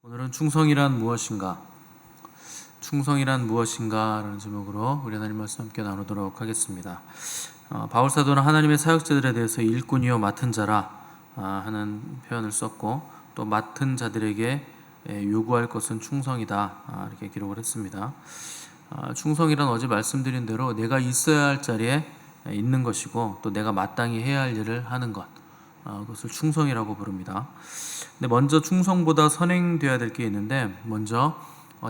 오늘은 충성이란 무엇인가? 충성이란 무엇인가? 라는 제목으로 우리 하나님 말씀 함께 나누도록 하겠습니다. 바울 사도는 하나님의 사역자들에 대해서 일꾼이요 맡은 자라 하는 표현을 썼고, 또 맡은 자들에게 요구할 것은 충성이다 이렇게 기록을 했습니다. 충성이란 어제 말씀드린 대로 내가 있어야 할 자리에 있는 것이고, 또 내가 마땅히 해야 할 일을 하는 것, 그것을 충성이라고 부릅니다. 근데 먼저 충성보다 선행되어야 될 게 있는데, 먼저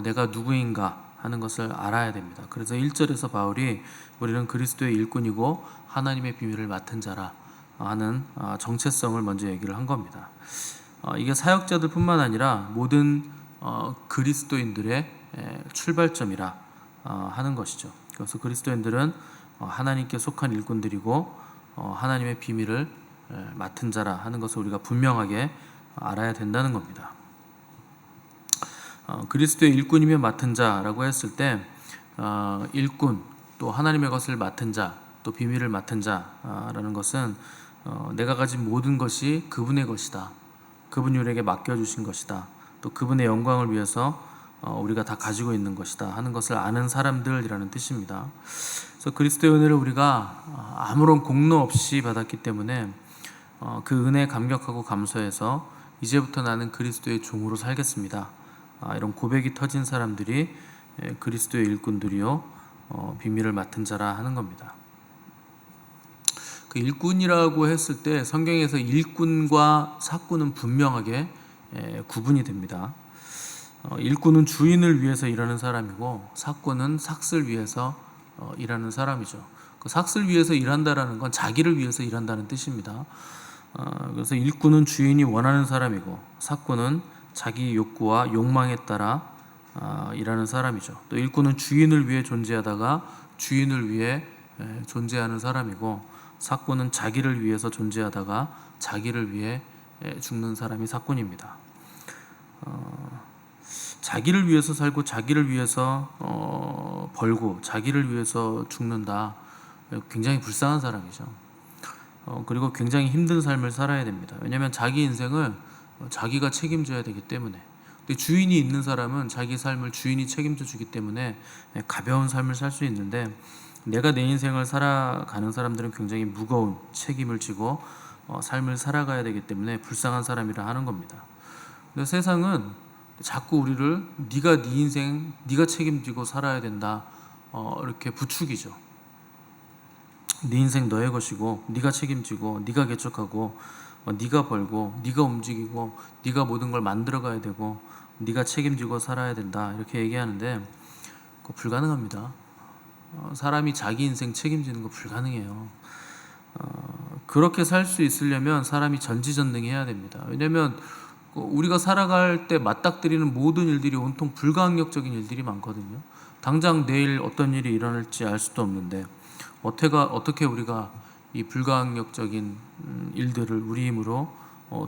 내가 누구인가 하는 것을 알아야 됩니다. 그래서 1절에서 바울이 우리는 그리스도의 일꾼이고 하나님의 비밀을 맡은 자라 하는 정체성을 먼저 얘기를 한 겁니다. 이게 사역자들 뿐만 아니라 모든 그리스도인들의 출발점이라 하는 것이죠. 그래서 그리스도인들은 하나님께 속한 일꾼들이고 하나님의 비밀을 맡은 자라 하는 것을 우리가 분명하게 알아야 된다는 겁니다. 그리스도의 일꾼이며 맡은 자라고 했을 때 일꾼, 또 하나님의 것을 맡은 자, 또 비밀을 맡은 자라는 것은 내가 가진 모든 것이 그분의 것이다, 그분이 우리에게 맡겨주신 것이다, 또 그분의 영광을 위해서 우리가 다 가지고 있는 것이다 하는 것을 아는 사람들이라는 뜻입니다. 그래서 그리스도의 은혜를 우리가 아무런 공로 없이 받았기 때문에 그 은혜에 감격하고 감사해서 이제부터 나는 그리스도의 종으로 살겠습니다, 이런 고백이 터진 사람들이 그리스도의 일꾼들이요 비밀을 맡은 자라 하는 겁니다. 그 일꾼이라고 했을 때 성경에서 일꾼과 사꾼은 분명하게 구분이 됩니다. 일꾼은 주인을 위해서 일하는 사람이고, 사꾼은 삭슬 위해서 일하는 사람이죠. 그 삭슬 위해서 일한다라는 건 자기를 위해서 일한다는 뜻입니다. 그래서 일꾼은 주인이 원하는 사람이고, 사꾼은 자기 욕구와 욕망에 따라 일하는 사람이죠. 또 일꾼은 주인을 위해 존재하다가 주인을 위해 존재하는 사람이고, 사꾼은 자기를 위해서 존재하다가 자기를 위해 죽는 사람이 사꾼입니다. 자기를 위해서 살고 자기를 위해서 벌고 자기를 위해서 죽는다, 굉장히 불쌍한 사람이죠. 그리고 굉장히 힘든 삶을 살아야 됩니다. 왜냐하면 자기 인생을 자기가 책임져야 되기 때문에. 근데 주인이 있는 사람은 자기 삶을 주인이 책임져 주기 때문에 가벼운 삶을 살 수 있는데, 내가 내 인생을 살아가는 사람들은 굉장히 무거운 책임을 지고 삶을 살아가야 되기 때문에 불쌍한 사람이라 하는 겁니다. 근데 세상은 자꾸 우리를 네가 네 인생 네가 책임지고 살아야 된다 이렇게 부추기죠. 네 인생 너의 것이고 네가 책임지고 네가 개척하고 네가 벌고 네가 움직이고 네가 모든 걸 만들어가야 되고 네가 책임지고 살아야 된다 이렇게 얘기하는데, 그거 불가능합니다. 사람이 자기 인생 책임지는 거 불가능해요. 그렇게 살 수 있으려면 사람이 전지전능해야 됩니다. 왜냐하면 우리가 살아갈 때 맞닥뜨리는 모든 일들이 온통 불가항력적인 일들이 많거든요. 당장 내일 어떤 일이 일어날지 알 수도 없는데 어떻게 우리가 이 불가항력적인 일들을 우리 힘으로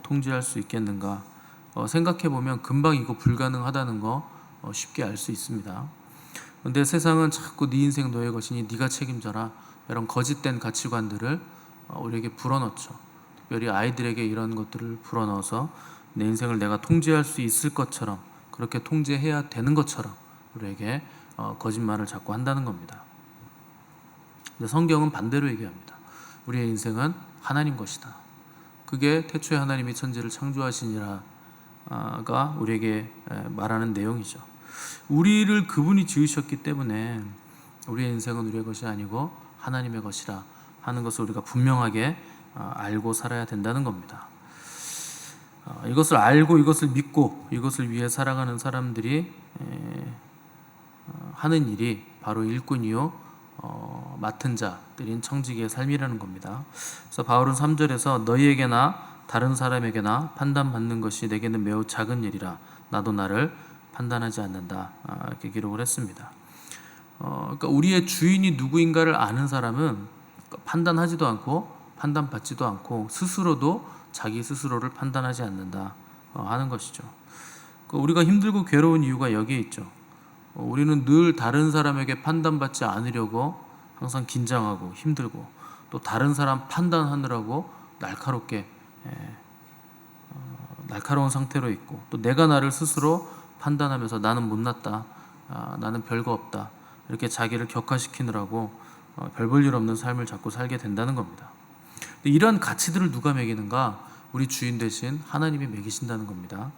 통제할 수 있겠는가 생각해보면 금방 이거 불가능하다는 거 쉽게 알 수 있습니다. 그런데 세상은 자꾸 네 인생 너의 것이니 네가 책임져라, 이런 거짓된 가치관들을 우리에게 불어넣죠. 특별히 아이들에게 이런 것들을 불어넣어서 내 인생을 내가 통제할 수 있을 것처럼, 그렇게 통제해야 되는 것처럼 우리에게 거짓말을 자꾸 한다는 겁니다. 근데 성경은 반대로 얘기합니다. 우리의 인생은 하나님 것이다. 그게 태초에 하나님이 천지를 창조하시니라가 우리에게 말하는 내용이죠. 우리를 그분이 지으셨기 때문에 우리의 인생은 우리의 것이 아니고 하나님의 것이라 하는 것을 우리가 분명하게 알고 살아야 된다는 겁니다. 이것을 알고 이것을 믿고 이것을 위해 살아가는 사람들이 하는 일이 바로 일꾼이요 맡은 자들인 청지기의 삶이라는 겁니다. 그래서 바울은 3절에서 너희에게나 다른 사람에게나 판단받는 것이 내게는 매우 작은 일이라 나도 나를 판단하지 않는다 이렇게 기록을 했습니다. 그러니까 우리의 주인이 누구인가를 아는 사람은 판단하지도 않고 판단받지도 않고 스스로도 자기 스스로를 판단하지 않는다 하는 것이죠. 우리가 힘들고 괴로운 이유가 여기에 있죠. 우리는 늘 다른 사람에게 판단받지 않으려고 항상 긴장하고 힘들고, 또 다른 사람 판단하느라고 날카롭게 날카로운 상태로 있고, 또 내가 나를 스스로 판단하면서 나는 못났다, 나는 별거 없다, 이렇게 자기를 격화시키느라고 별 볼 일 없는 삶을 자꾸 살게 된다는 겁니다. 이러한 가치들을 누가 매기는가? 우리 주인 대신 하나님이 매기신다는 겁니다.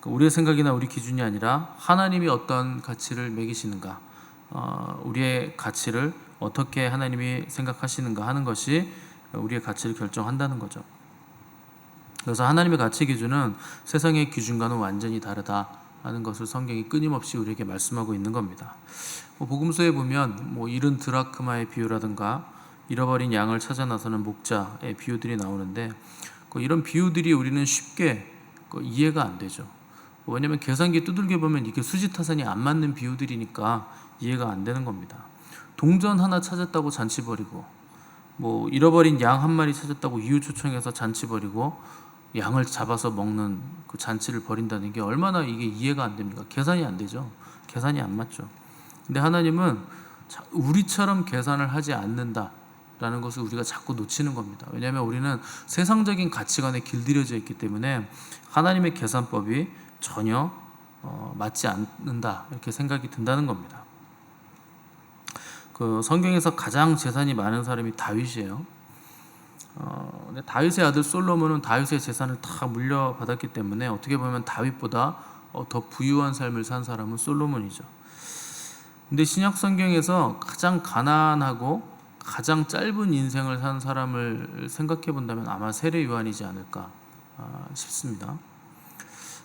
우리의 생각이나 우리 기준이 아니라 하나님이 어떤 가치를 매기시는가, 우리의 가치를 어떻게 하나님이 생각하시는가 하는 것이 우리의 가치를 결정한다는 거죠. 그래서 하나님의 가치 기준은 세상의 기준과는 완전히 다르다 하는 것을 성경이 끊임없이 우리에게 말씀하고 있는 겁니다. 복음서에 보면 잃은 드라크마의 비유라든가 잃어버린 양을 찾아 나서는 목자의 비유들이 나오는데, 이런 비유들이 우리는 쉽게 이해가 안 되죠. 왜냐하면 계산기 두들겨 보면 이게 수지타산이 안 맞는 비유들이니까 이해가 안 되는 겁니다. 동전 하나 찾았다고 잔치 벌이고, 잃어버린 양 한 마리 찾았다고 이웃 초청해서 잔치 벌이고, 양을 잡아서 먹는 그 잔치를 벌인다는 게 얼마나 이게 이해가 안 됩니까? 계산이 안 되죠. 계산이 안 맞죠. 근데 하나님은 우리처럼 계산을 하지 않는다라는 것을 우리가 자꾸 놓치는 겁니다. 왜냐하면 우리는 세상적인 가치관에 길들여져 있기 때문에 하나님의 계산법이 전혀 맞지 않는다, 이렇게 생각이 든다는 겁니다. 성경에서 가장 재산이 많은 사람이 다윗이에요. 근데 다윗의 아들 솔로몬은 다윗의 재산을 다 물려받았기 때문에 어떻게 보면 다윗보다 더 부유한 삶을 산 사람은 솔로몬이죠. 근데 신약 성경에서 가장 가난하고 가장 짧은 인생을 산 사람을 생각해 본다면 아마 세례 요한이지 않을까 싶습니다.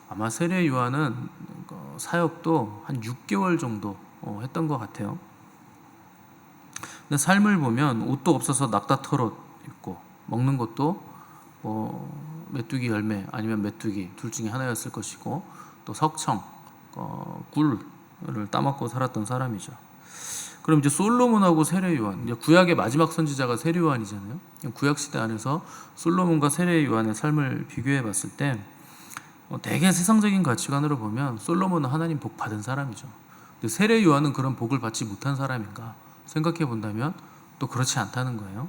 아마 세례 요한은 사역도 한 6개월 정도 했던 것 같아요. 근데 삶을 보면 옷도 없어서 낙타털옷 입고, 먹는 것도 메뚜기 열매 아니면 메뚜기 둘 중에 하나였을 것이고, 또 석청, 꿀을 따먹고 살았던 사람이죠. 그럼 이제 솔로몬하고 세례 요한, 이제 구약의 마지막 선지자가 세례 요한이잖아요. 구약 시대 안에서 솔로몬과 세례 요한의 삶을 비교해 봤을 때 되게 세상적인 가치관으로 보면 솔로몬은 하나님 복 받은 사람이죠. 근데 세례 요한은 그런 복을 받지 못한 사람인가 생각해 본다면 또 그렇지 않다는 거예요.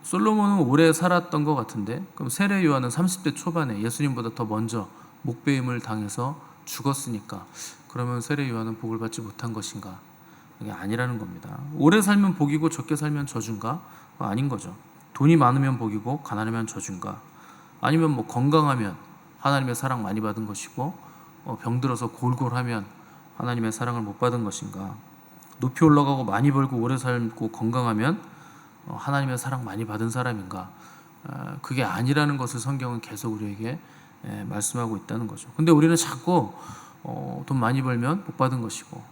솔로몬은 오래 살았던 것 같은데, 그럼 세례 요한은 30대 초반에 예수님보다 더 먼저 목배임을 당해서 죽었으니까 그러면 세례 요한은 복을 받지 못한 것인가? 이게 아니라는 겁니다. 오래 살면 복이고 적게 살면 저주인가? 아닌 거죠. 돈이 많으면 복이고 가난하면 저주인가? 아니면 건강하면 하나님의 사랑 많이 받은 것이고, 병들어서 골골하면 하나님의 사랑을 못 받은 것인가? 높이 올라가고 많이 벌고 오래 살고 건강하면 하나님의 사랑 많이 받은 사람인가? 그게 아니라는 것을 성경은 계속 우리에게 말씀하고 있다는 거죠. 근데 우리는 자꾸 돈 많이 벌면 복 받은 것이고,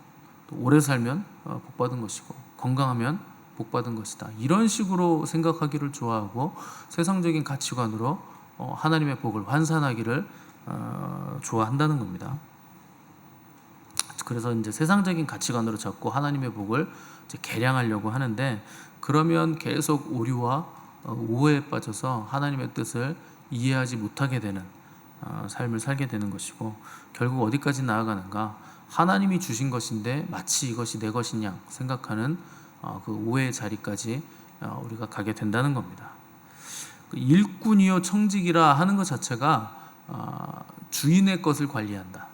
또 오래 살면 복 받은 것이고, 건강하면 복 받은 것이다, 이런 식으로 생각하기를 좋아하고 세상적인 가치관으로 하나님의 복을 환산하기를 좋아한다는 겁니다. 그래서 이제 세상적인 가치관으로 자꾸 하나님의 복을 이제 계량하려고 하는데, 그러면 계속 오류와 오해에 빠져서 하나님의 뜻을 이해하지 못하게 되는 삶을 살게 되는 것이고, 결국 어디까지 나아가는가? 하나님이 주신 것인데 마치 이것이 내 것이냐 생각하는 그 오해의 자리까지 우리가 가게 된다는 겁니다. 일꾼이요 청직이라 하는 것 자체가 주인의 것을 관리한다,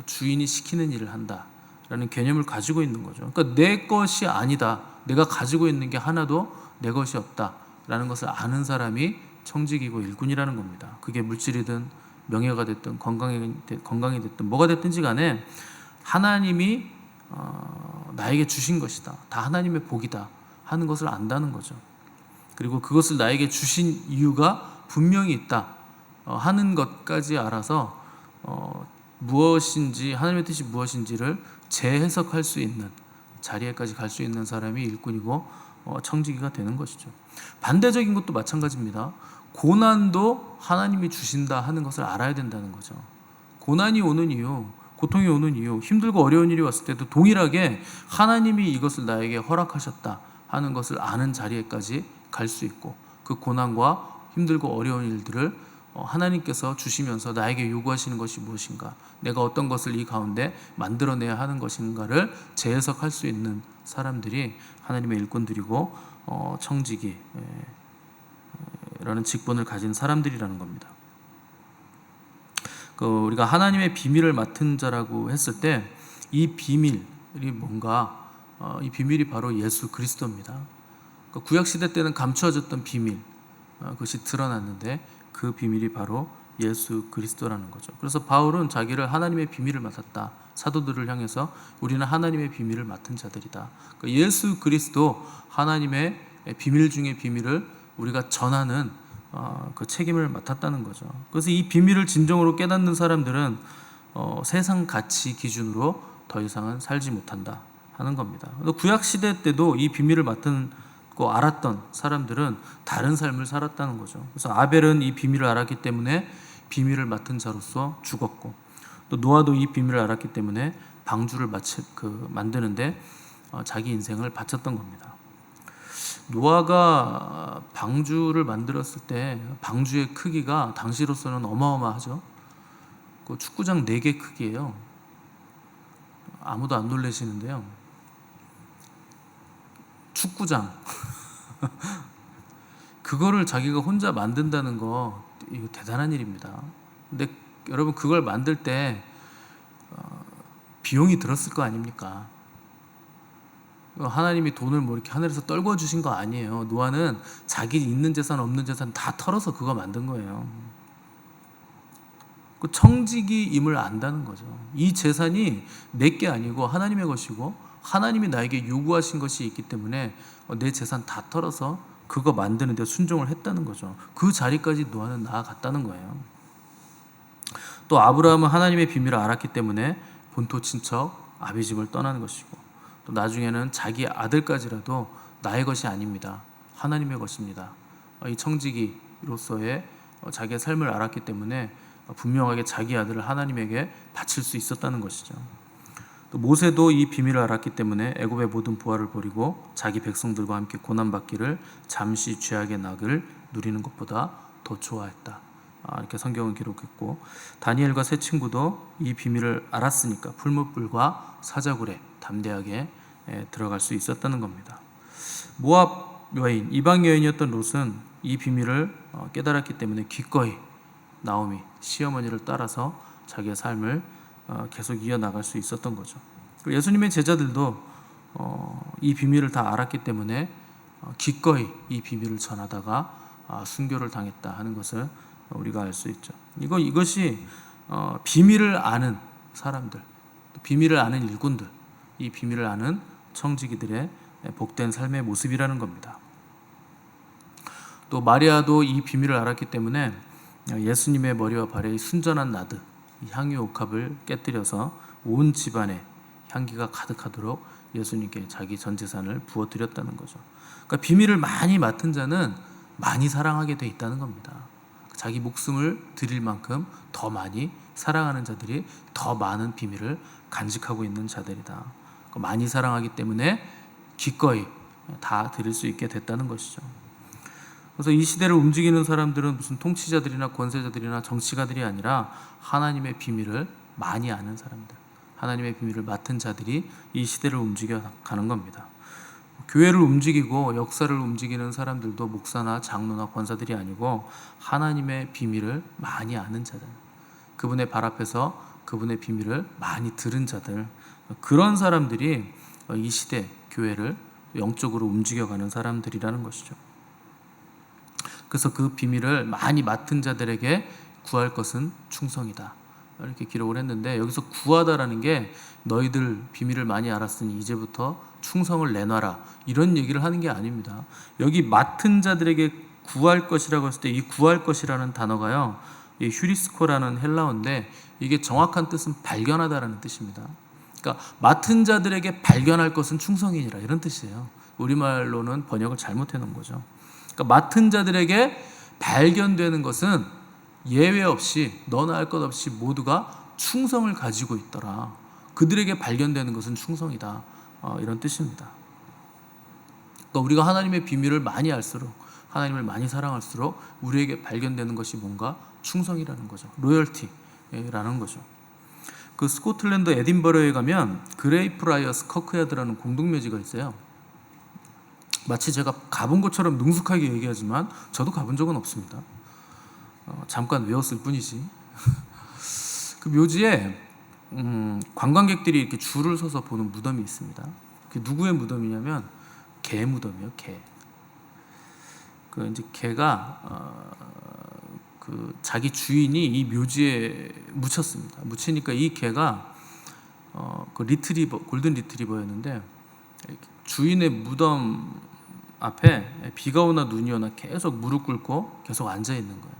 주인이 시키는 일을 한다라는 개념을 가지고 있는 거죠. 그러니까 내 것이 아니다, 내가 가지고 있는 게 하나도 내 것이 없다라는 것을 아는 사람이 청직이고 일꾼이라는 겁니다. 그게 물질이든 명예가 됐든 건강이 됐든 뭐가 됐든지 간에 하나님이 나에게 주신 것이다, 다 하나님의 복이다 하는 것을 안다는 거죠. 그리고 그것을 나에게 주신 이유가 분명히 있다 하는 것까지 알아서 무엇인지, 하나님의 뜻이 무엇인지를 재해석할 수 있는 자리에까지 갈 수 있는 사람이 일꾼이고 청지기가 되는 것이죠. 반대적인 것도 마찬가지입니다. 고난도 하나님이 주신다 하는 것을 알아야 된다는 거죠. 고난이 오는 이유, 고통이 오는 이유, 힘들고 어려운 일이 왔을 때도 동일하게 하나님이 이것을 나에게 허락하셨다 하는 것을 아는 자리에까지 갈 수 있고, 그 고난과 힘들고 어려운 일들을 하나님께서 주시면서 나에게 요구하시는 것이 무엇인가, 내가 어떤 것을 이 가운데 만들어내야 하는 것인가를 재해석할 수 있는 사람들이 하나님의 일꾼들이고 청지기라는 라는 직분을 가진 사람들이라는 겁니다. 우리가 하나님의 비밀을 맡은 자라고 했을 때 이 비밀이 뭔가, 이 비밀이 바로 예수 그리스도입니다. 구약시대 때는 감추어졌던 비밀, 그것이 드러났는데 그 비밀이 바로 예수 그리스도라는 거죠. 그래서 바울은 자기를 하나님의 비밀을 맡았다. 사도들을 향해서 우리는 하나님의 비밀을 맡은 자들이다. 예수 그리스도, 하나님의 비밀 중의 비밀을 우리가 전하는 그 책임을 맡았다는 거죠. 그래서 이 비밀을 진정으로 깨닫는 사람들은 세상 가치 기준으로 더 이상은 살지 못한다 하는 겁니다. 구약 시대 때도 이 비밀을 맡은 거 알았던 사람들은 다른 삶을 살았다는 거죠. 그래서 아벨은 이 비밀을 알았기 때문에 비밀을 맡은 자로서 죽었고, 또 노아도 이 비밀을 알았기 때문에 방주를 만드는데 자기 인생을 바쳤던 겁니다. 노아가 방주를 만들었을 때 방주의 크기가 당시로서는 어마어마하죠. 그 축구장 4개 크기예요. 아무도 안 놀라시는데요. 축구장 그거를 자기가 혼자 만든다는 거, 이거 대단한 일입니다. 근데 여러분, 그걸 만들 때 비용이 들었을 거 아닙니까? 하나님이 돈을 뭐 이렇게 하늘에서 떨궈 주신 거 아니에요. 노아는 자기 있는 재산 없는 재산 다 털어서 그거 만든 거예요. 그 청지기임을 안다는 거죠. 이 재산이 내게 아니고 하나님의 것이고 하나님이 나에게 요구하신 것이 있기 때문에 내 재산 다 털어서 그거 만드는 데 순종을 했다는 거죠. 그 자리까지 노아는 나아갔다는 거예요. 또 아브라함은 하나님의 비밀을 알았기 때문에 본토 친척 아비집을 떠나는 것이고, 또 나중에는 자기 아들까지라도 나의 것이 아닙니다. 하나님의 것입니다. 이 청지기로서의 자기의 삶을 알았기 때문에 분명하게 자기 아들을 하나님에게 바칠 수 있었다는 것이죠. 또 모세도 이 비밀을 알았기 때문에 애굽의 모든 부하를 버리고 자기 백성들과 함께 고난받기를 잠시 죄악의 낙을 누리는 것보다 더 좋아했다. 이렇게 성경은 기록했고, 다니엘과 세 친구도 이 비밀을 알았으니까 풀무불과 사자굴에 담대하게 들어갈 수 있었다는 겁니다. 모압 여인, 이방 여인이었던 롯은 이 비밀을 깨달았기 때문에 기꺼이 나오미, 시어머니를 따라서 자기의 삶을 계속 이어나갈 수 있었던 거죠. 예수님의 제자들도 이 비밀을 다 알았기 때문에 기꺼이 이 비밀을 전하다가 순교를 당했다 하는 것을 우리가 알 수 있죠. 이것이 비밀을 아는 사람들, 비밀을 아는 일꾼들, 이 비밀을 아는 청지기들의 복된 삶의 모습이라는 겁니다. 또 마리아도 이 비밀을 알았기 때문에 예수님의 머리와 발에 순전한 나드, 향유 옥합을 깨뜨려서 온 집안에 향기가 가득하도록 예수님께 자기 전 재산을 부어드렸다는 거죠. 그러니까 비밀을 많이 맡은 자는 많이 사랑하게 돼 있다는 겁니다. 자기 목숨을 드릴 만큼 더 많이 사랑하는 자들이 더 많은 비밀을 간직하고 있는 자들이다. 많이 사랑하기 때문에 기꺼이 다 드릴 수 있게 됐다는 것이죠. 그래서 이 시대를 움직이는 사람들은 무슨 통치자들이나 권세자들이나 정치가들이 아니라 하나님의 비밀을 많이 아는 사람들, 하나님의 비밀을 맡은 자들이 이 시대를 움직여가는 겁니다. 교회를 움직이고 역사를 움직이는 사람들도 목사나 장로나 권사들이 아니고 하나님의 비밀을 많이 아는 자들, 그분의 발 앞에서 그분의 비밀을 많이 들은 자들, 그런 사람들이 이 시대 교회를 영적으로 움직여가는 사람들이라는 것이죠. 그래서 그 비밀을 많이 맡은 자들에게 구할 것은 충성이다, 이렇게 기록을 했는데, 여기서 구하다라는 게 너희들 비밀을 많이 알았으니 이제부터 충성을 내놔라, 이런 얘기를 하는 게 아닙니다. 여기 맡은 자들에게 구할 것이라고 했을 때 이 구할 것이라는 단어가요, 이 휴리스코라는 헬라어인데 이게 정확한 뜻은 발견하다라는 뜻입니다. 그러니까 맡은 자들에게 발견할 것은 충성이니라, 이런 뜻이에요. 우리말로는 번역을 잘못해 놓은 거죠. 그러니까 맡은 자들에게 발견되는 것은 예외 없이 너나 할 것 없이 모두가 충성을 가지고 있더라. 그들에게 발견되는 것은 충성이다, 이런 뜻입니다. 그러니까 우리가 하나님의 비밀을 많이 알수록, 하나님을 많이 사랑할수록 우리에게 발견되는 것이 뭔가 충성이라는 거죠. 로열티라는 거죠. 그 스코틀랜드 에딘버러에 가면 그레이프라이어스 커크야드라는 공동묘지가 있어요. 마치 제가 가본 것처럼 능숙하게 얘기하지만 저도 가본 적은 없습니다. 잠깐 외웠을 뿐이지. 그 묘지에 관광객들이 이렇게 줄을 서서 보는 무덤이 있습니다. 그게 누구의 무덤이냐면 개 무덤이에요. 개. 그 이제 개가 그 자기 주인이 이 묘지에 묻혔습니다. 묻히니까 이 개가 그 리트리버, 골든 리트리버였는데 주인의 무덤 앞에 비가 오나 눈이 오나 계속 무릎 꿇고 계속 앉아 있는 거예요.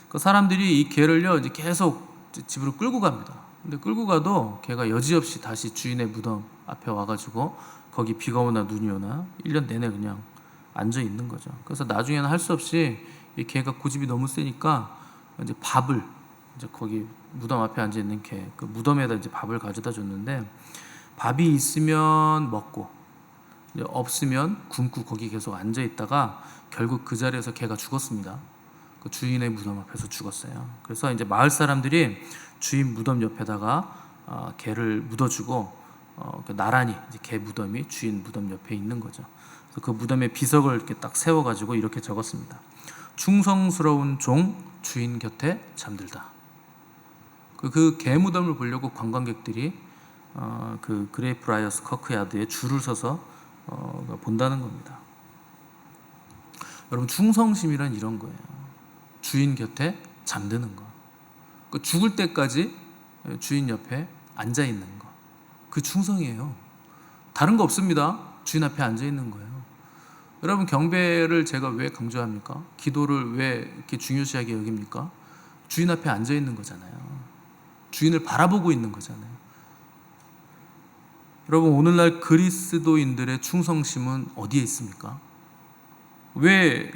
그 사람들이 이 개를요 이제 계속 집으로 끌고 갑니다. 근데 끌고 가도 개가 여지없이 다시 주인의 무덤 앞에 와가지고 거기 비가 오나 눈이 오나 1년 내내 그냥 앉아 있는 거죠. 그래서 나중에는 할 수 없이 이 개가 고집이 너무 세니까 이제 밥을 이제 거기 무덤 앞에 앉아 있는 개 그 무덤에다 이제 밥을 가져다 줬는데 밥이 있으면 먹고 이제 없으면 굶고 거기 계속 앉아 있다가 결국 그 자리에서 개가 죽었습니다. 그 주인의 무덤 앞에서 죽었어요. 그래서 이제 마을 사람들이 주인 무덤 옆에다가 개를 묻어주고 나란히 이제 개 무덤이 주인 무덤 옆에 있는 거죠. 그래서 그 무덤에 비석을 이렇게 딱 세워가지고 이렇게 적었습니다. 충성스러운 종 주인 곁에 잠들다. 그 개 무덤을 보려고 관광객들이 그 그레이프라이어스 커크야드에 줄을 서서 본다는 겁니다. 여러분 충성심이란 이런 거예요. 주인 곁에 잠드는 거. 그 죽을 때까지 주인 옆에 앉아 있는 거. 그 충성이에요. 다른 거 없습니다. 주인 앞에 앉아 있는 거예요. 여러분 경배를 제가 왜 강조합니까? 기도를 왜 이렇게 중요시하게 여깁니까? 주인 앞에 앉아 있는 거잖아요. 주인을 바라보고 있는 거잖아요. 여러분 오늘날 그리스도인들의 충성심은 어디에 있습니까? 왜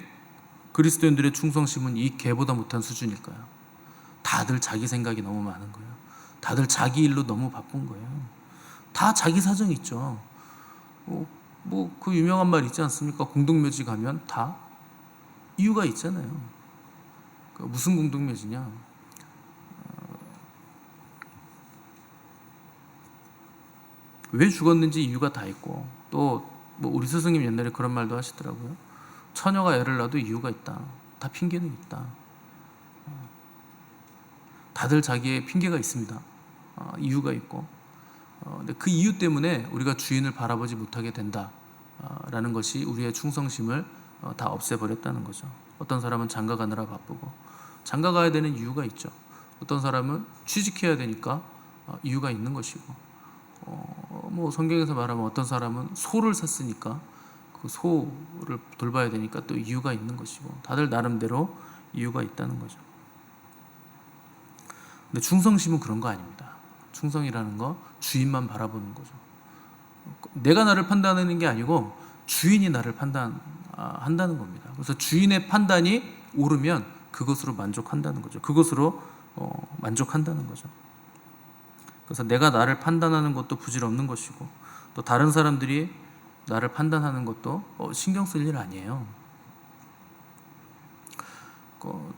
그리스도인들의 충성심은 이 개보다 못한 수준일까요? 다들 자기 생각이 너무 많은 거예요. 다들 자기 일로 너무 바쁜 거예요. 다 자기 사정이 있죠. 뭐 그 유명한 말 있지 않습니까? 공동묘지 가면 다 이유가 있잖아요. 무슨 공동묘지냐? 왜 죽었는지 이유가 다 있고 또 뭐 우리 스승님 옛날에 그런 말도 하시더라고요. 처녀가 애를 낳아도 이유가 있다. 다 핑계는 있다. 다들 자기의 핑계가 있습니다. 이유가 있고 근데 그 이유 때문에 우리가 주인을 바라보지 못하게 된다라는 것이 우리의 충성심을 다 없애버렸다는 거죠. 어떤 사람은 장가 가느라 바쁘고 장가 가야 되는 이유가 있죠. 어떤 사람은 취직해야 되니까 이유가 있는 것이고 뭐 성경에서 말하면 어떤 사람은 소를 샀으니까 그 소를 돌봐야 되니까 또 이유가 있는 것이고 다들 나름대로 이유가 있다는 거죠. 근데 충성심은 그런 거 아닙니다. 충성이라는 거 주인만 바라보는 거죠. 내가 나를 판단하는 게 아니고 주인이 나를 판단한다는 겁니다. 그래서 주인의 판단이 옳으면 그것으로 만족한다는 거죠. 그것으로 만족한다는 거죠. 그래서 내가 나를 판단하는 것도 부질없는 것이고 또 다른 사람들이 나를 판단하는 것도 신경 쓸 일 아니에요.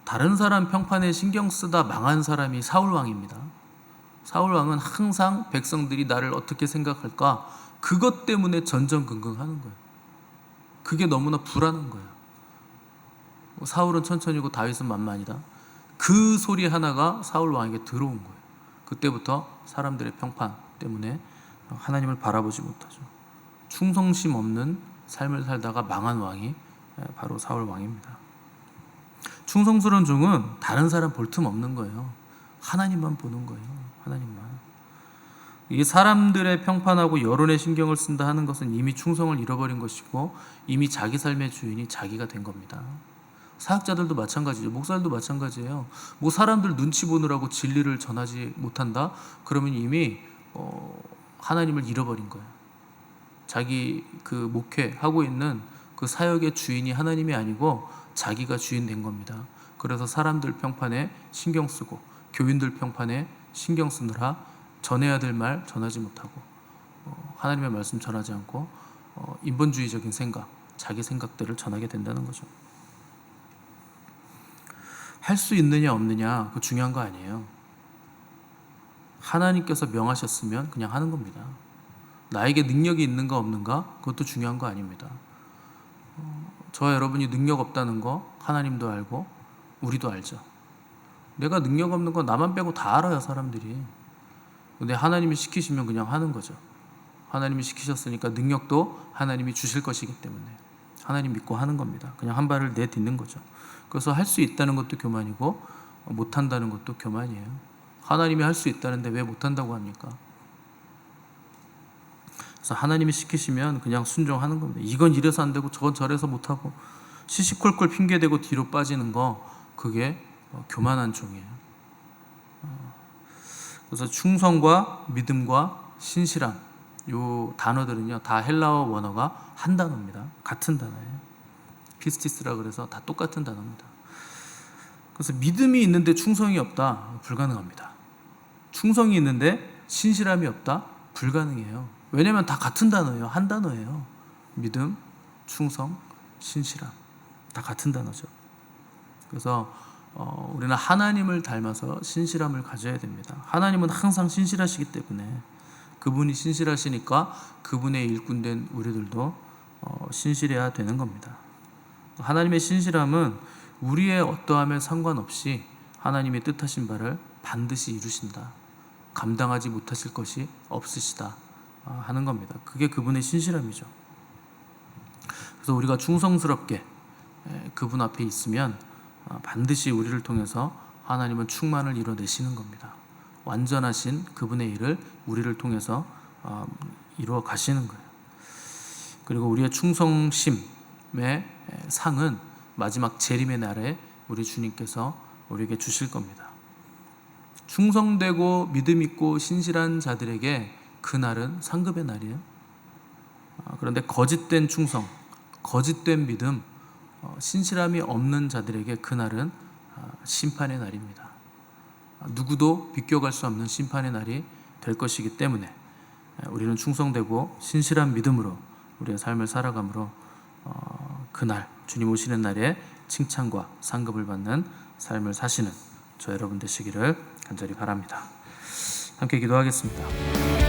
다른 사람 평판에 신경 쓰다 망한 사람이 사울 왕입니다. 사울 왕은 항상 백성들이 나를 어떻게 생각할까 그것 때문에 전전긍긍하는 거예요. 그게 너무나 불안한 거예요. 사울은 천천히고 다윗은 만만이다. 그 소리 하나가 사울 왕에게 들어온 거예요. 그때부터 사람들의 평판 때문에 하나님을 바라보지 못하죠. 충성심 없는 삶을 살다가 망한 왕이 바로 사울 왕입니다. 충성스러운 종은 다른 사람 볼 틈 없는 거예요. 하나님만 보는 거예요. 하나님만. 이 사람들의 평판하고 여론에 신경을 쓴다 하는 것은 이미 충성을 잃어버린 것이고 이미 자기 삶의 주인이 자기가 된 겁니다. 사역자들도 마찬가지죠. 목사들도 마찬가지예요. 뭐 사람들 눈치 보느라고 진리를 전하지 못한다? 그러면 이미 하나님을 잃어버린 거예요. 자기 그 목회하고 있는 그 사역의 주인이 하나님이 아니고 자기가 주인 된 겁니다. 그래서 사람들 평판에 신경 쓰고 교인들 평판에 신경 쓰느라 전해야 될 말 전하지 못하고 하나님의 말씀 전하지 않고 인본주의적인 생각, 자기 생각들을 전하게 된다는 거죠. 할 수 있느냐 없느냐 그거 중요한 거 아니에요. 하나님께서 명하셨으면 그냥 하는 겁니다. 나에게 능력이 있는가 없는가 그것도 중요한 거 아닙니다. 저와 여러분이 능력 없다는 거 하나님도 알고 우리도 알죠. 내가 능력 없는 건 나만 빼고 다 알아요, 사람들이. 근데 하나님이 시키시면 그냥 하는 거죠. 하나님이 시키셨으니까 능력도 하나님이 주실 것이기 때문에 하나님 믿고 하는 겁니다. 그냥 한 발을 내딛는 거죠. 그래서 할 수 있다는 것도 교만이고 못한다는 것도 교만이에요. 하나님이 할 수 있다는데 왜 못한다고 합니까? 그래서 하나님이 시키시면 그냥 순종하는 겁니다. 이건 이래서 안 되고 저건 저래서 못하고 시시콜콜 핑계대고 뒤로 빠지는 거, 그게 교만한 종이에요. 그래서 충성과 믿음과 신실함, 요 단어들은요 다 헬라어 원어가 한 단어입니다. 같은 단어예요. 피스티스라 그래서 다 똑같은 단어입니다. 그래서 믿음이 있는데 충성이 없다, 불가능합니다. 충성이 있는데 신실함이 없다, 불가능해요. 왜냐하면 다 같은 단어예요. 한 단어예요. 믿음, 충성, 신실함, 다 같은 단어죠. 그래서 우리는 하나님을 닮아서 신실함을 가져야 됩니다. 하나님은 항상 신실하시기 때문에, 그분이 신실하시니까 그분의 일꾼된 우리들도 신실해야 되는 겁니다. 하나님의 신실함은 우리의 어떠함에 상관없이 하나님의 뜻하신 바를 반드시 이루신다, 감당하지 못하실 것이 없으시다 하는 겁니다. 그게 그분의 신실함이죠. 그래서 우리가 충성스럽게 그분 앞에 있으면 반드시 우리를 통해서 하나님은 충만을 이뤄내시는 겁니다. 완전하신 그분의 일을 우리를 통해서 이루어 가시는 거예요. 그리고 우리의 충성심의 상은 마지막 재림의 날에 우리 주님께서 우리에게 주실 겁니다. 충성되고 믿음 있고 신실한 자들에게 그 날은 상급의 날이에요. 그런데 거짓된 충성, 거짓된 믿음, 신실함이 없는 자들에게 그 날은 심판의 날입니다. 누구도 비껴갈 수 없는 심판의 날이 될 것이기 때문에 우리는 충성되고 신실한 믿음으로 우리의 삶을 살아감으로 그날 주님 오시는 날에 칭찬과 상급을 받는 삶을 사시는 저 여러분 되시기를 간절히 바랍니다. 함께 기도하겠습니다.